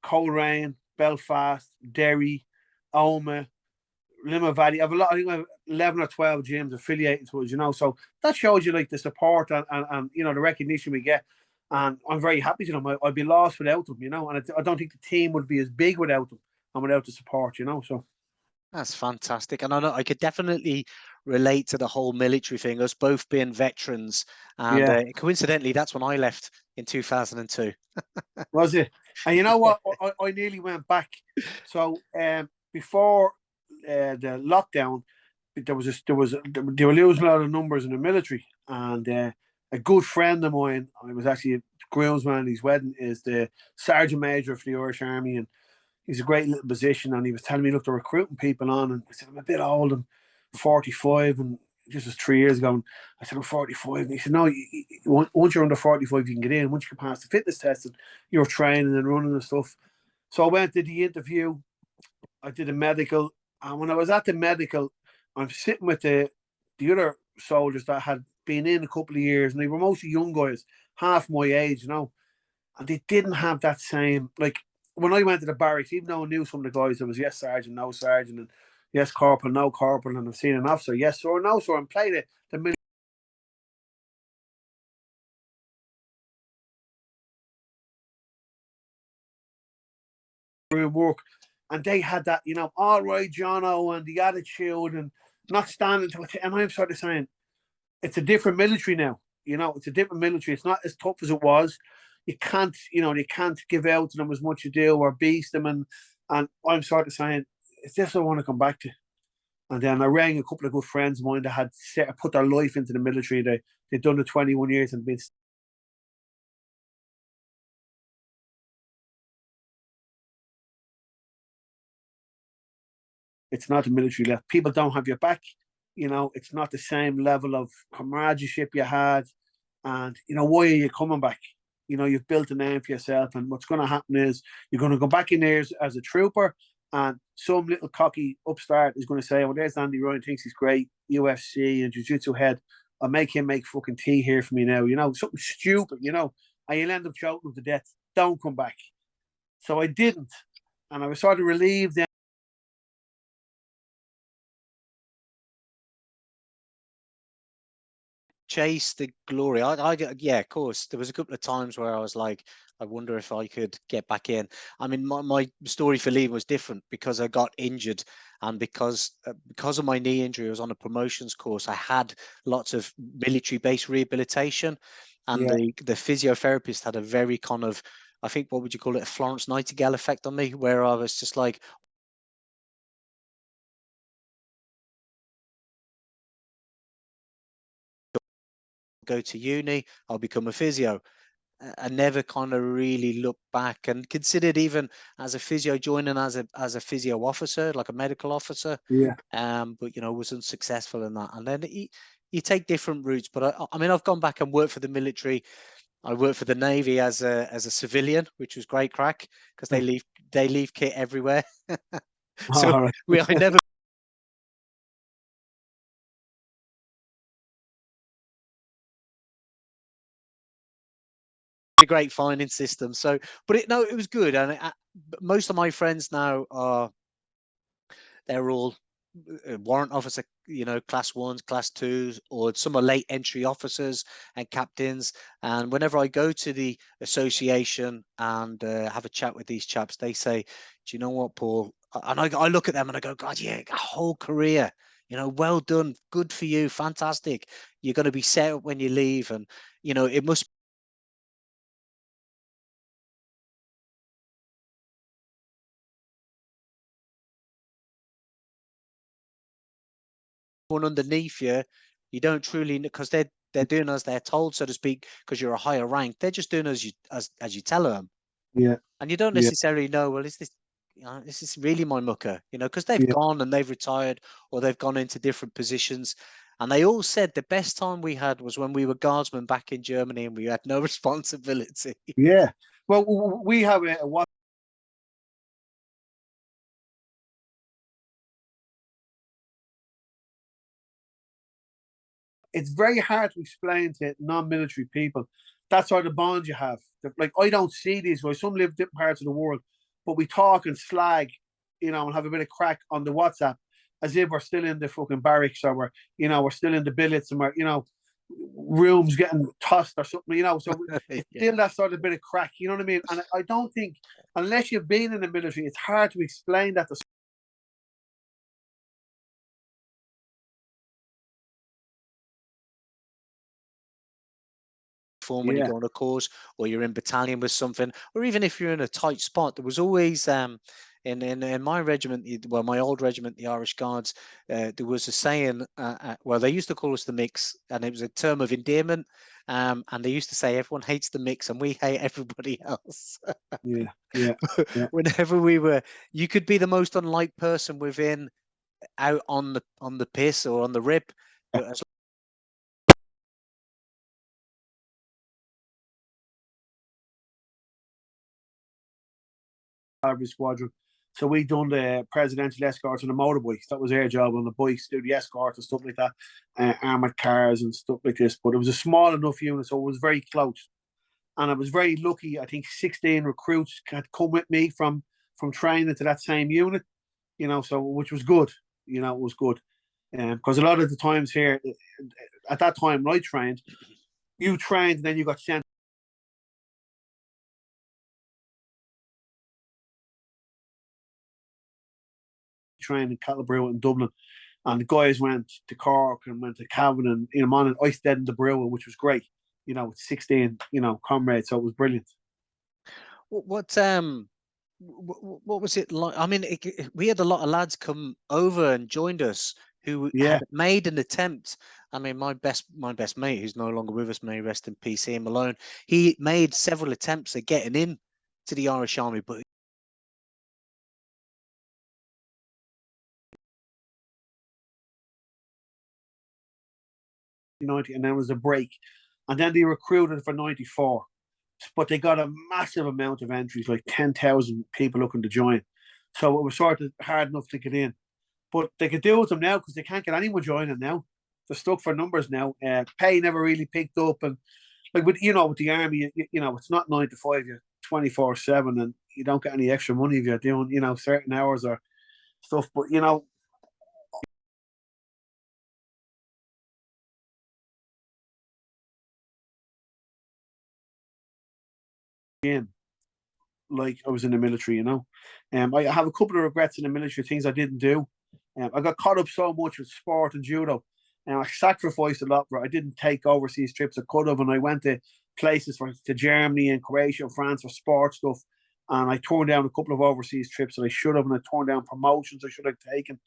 Coleraine, Belfast, Derry, Omagh, Limavady. I have a lot. I think I have 11 or 12 gyms affiliated to us. You know, so that shows you like the support and you know the recognition we get. And I'm very happy to them. I'd be lost without them. You know, and I don't think the team would be as big without them and without the support. You know, so. That's fantastic, and I know I could definitely relate to the whole military thing. Us both being veterans, and Yeah, coincidentally, that's when I left in 2002. was it? And you know what? I nearly went back. So before the lockdown, they were losing a lot of numbers in the military, and a good friend of mine, I was actually a groomsman at his wedding, is the sergeant major for the Irish Army, and he's a great little position. And he was telling me, look, they're recruiting people on, and I said, I'm a bit old, I'm 45, and this was 3 years ago. And I said, I'm 45. And he said, no, once you're under 45, you can get in. Once you can pass the fitness test, and you're training and running and stuff. So I went to the interview. I did a medical, and when I was at the medical, I'm sitting with the other soldiers that had been in a couple of years, and they were mostly young guys, half my age, you know, and they didn't have that same like when I went to the barracks. Even though I knew some of the guys, there was yes sergeant, no sergeant, and yes corporal, no corporal, and I've seen an officer, yes sir, no sir, and played it the were in work, and they had that, all right, Jono, and the attitude and not standing to it. And I'm sort of saying, it's a different military now. It's a different military. It's not as tough as it was. You can't give out to them as much as you do or beast them. And I'm sort of saying, is this what I want to come back to? And then I rang a couple of good friends of mine that had put their life into the military. They'd done the 21 years and been. It's not the military left. People don't have your back. It's not the same level of comradeship you had. And, why are you coming back? You've built a name for yourself. And what's going to happen is you're going to go back in there as a trooper, and some little cocky upstart is going to say, well, there's Andy Ryan, thinks he's great, UFC and jiu-jitsu head. I'll make him make fucking tea here for me now. Something stupid, and you'll end up choking him to death. Don't come back. So I didn't. And I was sort of relieved then. Chase the glory. Yeah, of course. There was a couple of times where I was like, I wonder if I could get back in. I mean, my story for leaving was different because I got injured, and because of my knee injury, I was on a promotions course. I had lots of military-based rehabilitation, and Yeah. the physiotherapist had a very kind of, I think, what would you call it, a Florence Nightingale effect on me, where I was just like, go to uni, I'll become a physio. I never kind of really looked back and considered, even as a physio, joining as a physio officer, like a medical officer. Yeah. But was unsuccessful in that. And then you take different routes. But I mean, I've gone back and worked for the military. I worked for the Navy as a civilian, which was great crack because they leave kit everywhere. So All right. I never. A great finding system. So, but it was good. And most of my friends now they're all warrant officer, class ones, class twos, or some are late entry officers and captains. And whenever I go to the association and have a chat with these chaps, they say, do you know what, Paul? And I look at them and I go, God, yeah, a whole career, well done, good for you, fantastic. You're going to be set up when you leave. And, it must one underneath you, you don't truly, because they're doing as they're told, so to speak, because you're a higher rank. They're just doing as you tell them, Yeah. and you don't Yeah. necessarily know. Well, is this really my mucker? Because they've Yeah. gone and they've retired, or they've gone into different positions. And they all said the best time we had was when we were guardsmen back in Germany and we had no responsibility. Yeah. Well, we have a what. It's very hard to explain to non-military people. That's sort of bond you have. Like, I don't see these guys. Some live different parts of the world, but we talk and slag, and have a bit of crack on the WhatsApp as if we're still in the fucking barracks, or we're still in the billets, and we're, rooms getting tossed or something, So it's Yeah. still that sort of bit of crack, you know what I mean? And I don't think, unless you've been in the military, it's hard to explain that to When you yeah. go on a course, or you're in battalion with something, or even if you're in a tight spot. There was always in my regiment, well, my old regiment, the Irish Guards, there was a saying, well, they used to call us the mix, and it was a term of endearment, and they used to say everyone hates the mix and we hate everybody else. Yeah. Yeah. Yeah. Whenever you could be the most unlike person within, out on the piss or on the rip, but as Cavalry Squadron. So we done the presidential escorts on the motorbikes. That was our job, on the bikes, do the escorts and stuff like that, armored cars and stuff like this. But it was a small enough unit, so it was very close. And I was very lucky. I think 16 recruits had come with me from training to that same unit, so which was good. It was good. Because a lot of the times here, at that time when I trained, you trained and then you got sent train in Cattlebrew in Dublin. And the guys went to Cork and went to Cavan and on, and I stayed in the brew, which was great. With 16, comrades, so it was brilliant. What was it like? I mean, we had a lot of lads come over and joined us who Yeah. had made an attempt. I mean, my best mate, who's no longer with us, may rest in peace, Ian Malone. He made several attempts at getting in to the Irish Army, but 90, and then was a break, and then they recruited for 94, but they got a massive amount of entries, like 10,000 people looking to join. So it was sort of hard enough to get in, but they could do with them now because they can't get anyone joining now. They're stuck for numbers now. Pay never really picked up, and like with the army, it's not 9 to 5, you're 24/7, and you don't get any extra money if you're doing certain hours or stuff. But again, like I was in the military, I have a couple of regrets in the military, things I didn't do. I got caught up so much with sport and judo, and I sacrificed a lot. But I didn't take overseas trips I could have, and I went to places to Germany and Croatia and France for sport stuff, and I turned down a couple of overseas trips that I should have, and I turned down promotions I should have taken.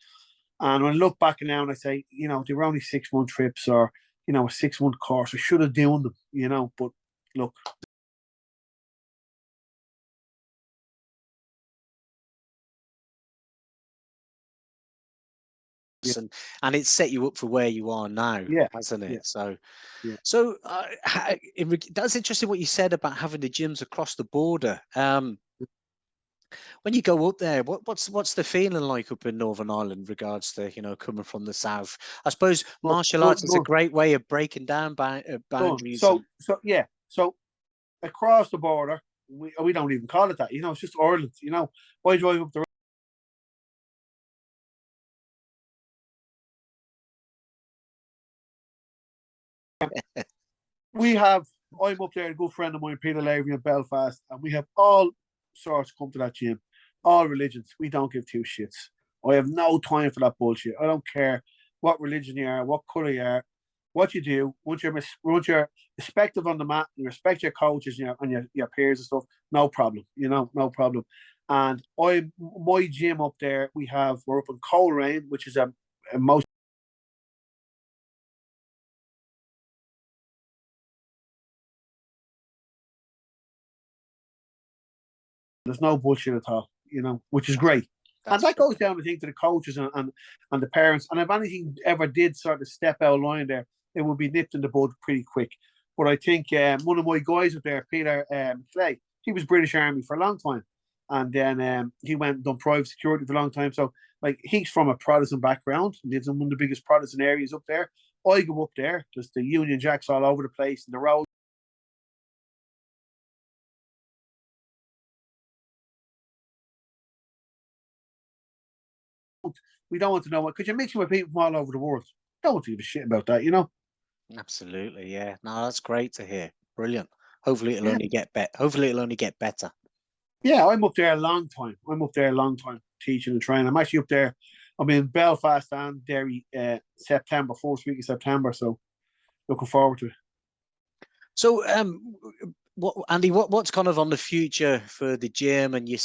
And when I look back now and I say, they were only 6-month trips or a 6-month course, I should have done them, but look. And it's set you up for where you are now, hasn't it? So that's interesting what you said about having the gyms across the border. When you go up there, what's the feeling like up in Northern Ireland regards to coming from the south? I suppose martial arts is a great way of breaking down boundaries. So across the border, we don't even call it that. It's just Ireland. I drive up the I'm up there, a good friend of mine, Peter Lavery in Belfast, and we have all sorts come to that gym, all religions. We don't give two shits. I have no time for that bullshit. I don't care what religion you are, what colour you are, what you do. Once you're respectful on the mat, you respect your coaches and your peers and stuff, no problem. No problem. And my gym up there, we're up in Coleraine, which is a most. There's no bullshit at all, which is great. And that goes down, I think, to the coaches and the parents. And if anything ever did sort of step out of line there, it would be nipped in the bud pretty quick. But I think one of my guys up there, Peter Clay, he was British Army for a long time. And then he went and done private security for a long time. So, he's from a Protestant background, lives in one of the biggest Protestant areas up there. I go up there, just the Union Jacks all over the place, and the road. We don't want to know what, because you're mixing with people from all over the world. Don't want to give a shit about that, Absolutely, yeah. No, that's great to hear. Brilliant. Hopefully it'll only get better. Hopefully it'll only get better. Yeah, I'm up there a long time. Teaching and training. I'm actually up there. I'm in Belfast and Derry September, first week of September. So looking forward to it. So Andy, what's kind of on the future for the gym and you?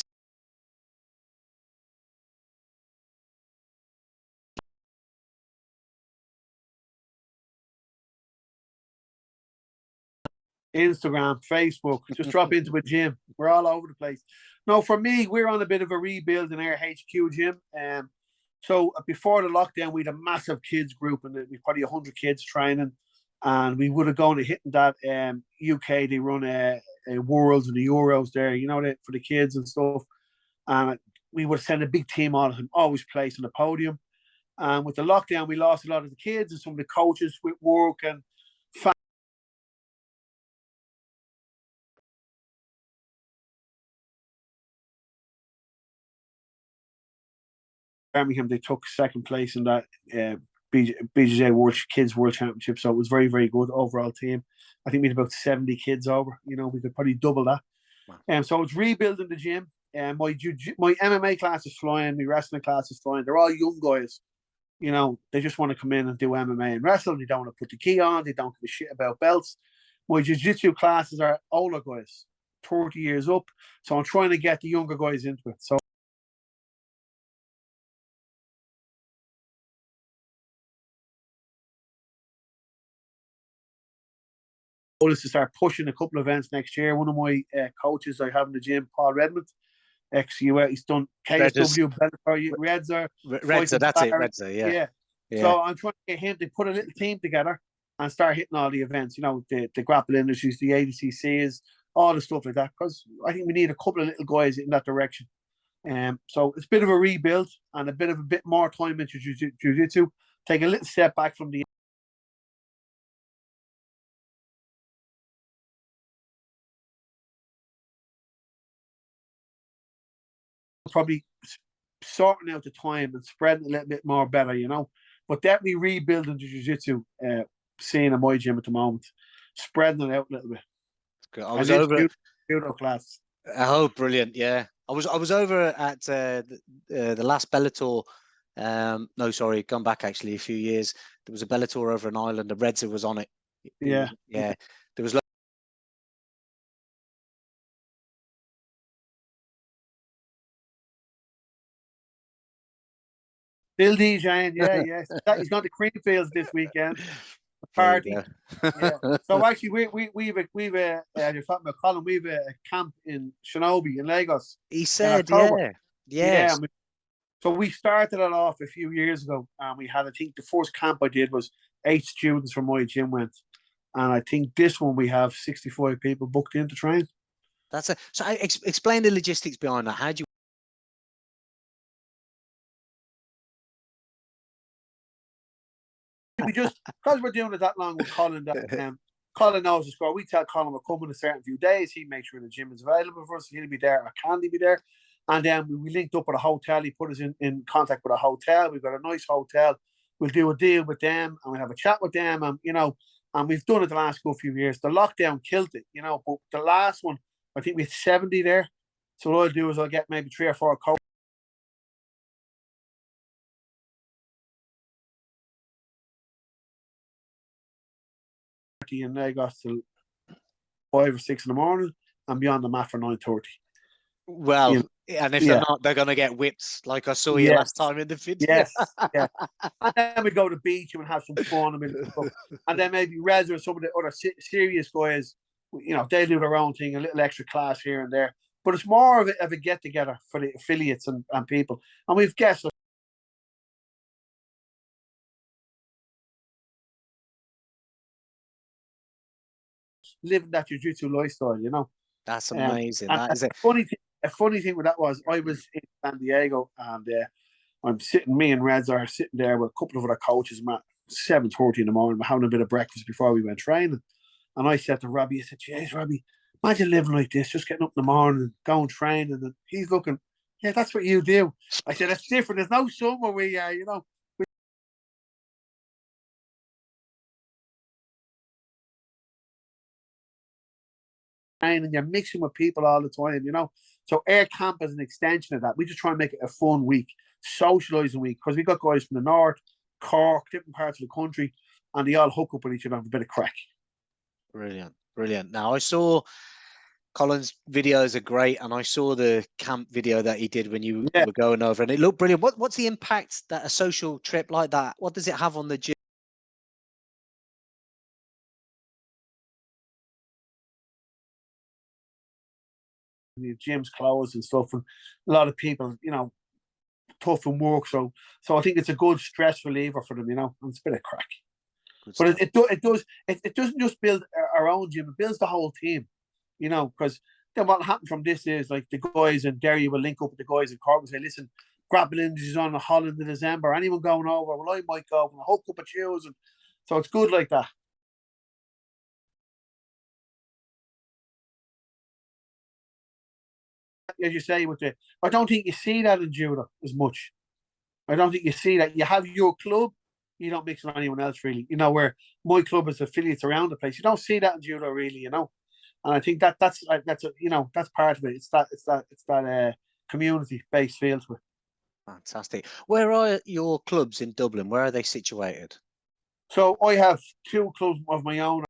Instagram, Facebook, just drop into a gym. We're all over the place. No, for me, we're on a bit of a rebuild in our HQ gym. So before the lockdown, we had a massive kids group, and we probably 100 kids training, and we would have gone to hitting that. UK, they run Worlds and the Euros there, for the kids and stuff. And we would send a big team on them, always place on the podium. And with the lockdown, we lost a lot of the kids and some of the coaches with work and Birmingham. They took second place in that BJJ Kids World Championship, so it was very, very good overall team. I think we had about 70 kids over. We could probably double that. Wow. So it's rebuilding the gym. And my MMA class is flying, my wrestling class is flying. They're all young guys. They just want to come in and do MMA and wrestle. They don't want to put the key on. They don't give a shit about belts. My jiu-jitsu classes are older guys, 30 years up. So I'm trying to get the younger guys into it. So is to start pushing a couple of events next year. One of my coaches I have in the gym, Paul Redmond, ex-US, he's done KSW, Reds are that's it, Redzer, yeah. Yeah. So I'm trying to get him to put a little team together and start hitting all the events, the Grappling Industries, the ADCCs, all the stuff like that, because I think we need a couple of little guys in that direction. So it's a bit of a rebuild and a bit more time into jiu-jitsu. Take a little step back from the probably sorting out the time and spreading a little bit more better, but definitely rebuilding the jiu-jitsu scene in my gym at the moment, spreading it out a little bit. Good. I was over Judo class. Oh, brilliant! Yeah, I was over at the last Bellator. No, sorry, gone back actually a few years. There was a Bellator over in Ireland. The Redzer was on it. Yeah. There was. Still DJing, yeah. He's got the Creamfields this weekend. Party. Yeah. So actually, we've you're talking about Colin. We've a camp in Shinobi in Lagos. He said, yeah. So we started it off a few years ago, and we had, I think, the first camp I did was 8 students from my gym went, and I think this one we have 65 people booked in to train. So explain the logistics behind that. How do you? We just, because we're doing it that long with Colin, that Colin knows the score. We tell Colin we're coming in a certain few days. He makes sure the gym is available for us. He'll be there, or can he be there? And then we linked up with a hotel. He put us in contact with a hotel. We've got a nice hotel. We'll do a deal with them, and we'll have a chat with them. And and we've done it the last few years. The lockdown killed it, but the last one, I think we had 70 there. So what I'll do is I'll get maybe 3 or 4 coaches. And they got till 5 or 6 in the morning and be on the mat for 9:30. Well, and if they're not, they're going to get whipped, like I saw you last time in the video. Yes, yeah. And then we go to the beach and have some fun and then maybe Rez or some of the other serious guys, they do their own thing, a little extra class here and there. But it's more of a get together for the affiliates and people. And we've guests. Living that jiu-jitsu lifestyle, That's amazing. That is it. A funny thing with that was I was in San Diego, and me and Reds are sitting there with a couple of other coaches at 7:30 in the morning. We're having a bit of breakfast before we went training. And I said to Robbie, "Jeez, Robbie, imagine living like this, just getting up in the morning and going training." And he's looking, "Yeah, that's what you do." I said, "It's different. There's no summer where and you're mixing with people all the time, So Air Camp is an extension of that. We just try and make it a fun week, socialising week, because we got guys from the north, Cork, different parts of the country, and they all hook up with each other and have a bit of crack. Brilliant. Now I saw Colin's videos are great, and I saw the camp video that he did when you were going over, and it looked brilliant. What's the impact that a social trip like that? What does it have on the gym? The gym's closed and stuff, and a lot of people, tough in work. So I think it's a good stress reliever for them, and it's a bit of crack. But it doesn't just build our own gym; it builds the whole team, because then what happened from this is like the guys in Derry will link up with the guys in Cork and say, "Listen, Grappling is on the Holland in December. Anyone going over? Well, I might go and hook up with you." And so it's good like that. As you say, I don't think you see that in judo as much. I don't think you see that. You have your club, you don't mix with anyone else really. Where my club is affiliates around the place. You don't see that in judo really. And I think that's that's part of it. It's that community based feel to it. Fantastic. Where are your clubs in Dublin? Where are they situated? So I have 2 clubs of my own.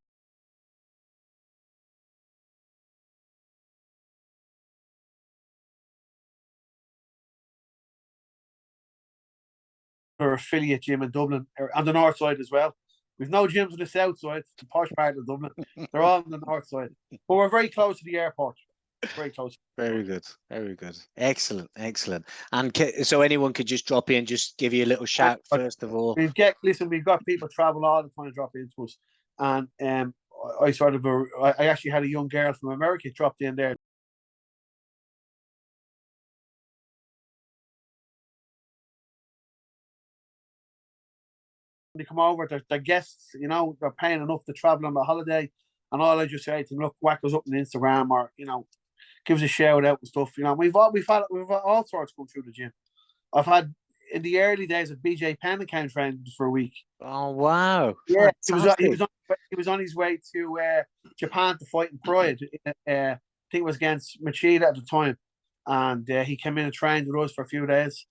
Our affiliate gym in Dublin, on the north side as well. We've no gyms on the south side, the posh part of Dublin. They're all on the north side. But we're very close to the airport. Very close. Very good. Very good. Excellent. Excellent. And so anyone could just drop in, just give you a little shout first of all. We've got people travel all the time to drop into us. And I actually had a young girl from America dropped in there. They come over, they're guests, they're paying enough to travel on the holiday. And all I just say to them, look, whack us up on Instagram, or give us a shout out and stuff. We've had all sorts come through the gym. I've had in the early days of BJ Penn came training for a week. Oh wow! Yeah, fantastic. he was on his way to Japan to fight in Pride. I think it was against Machida at the time, and he came in and trained with us for a few days.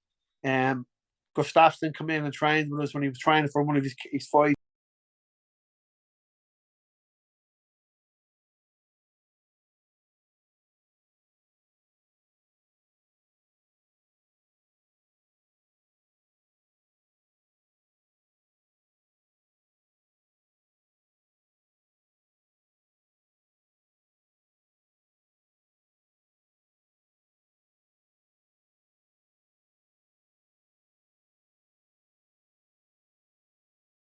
Gustafsson came in and trained with us when he was training for one of his fights.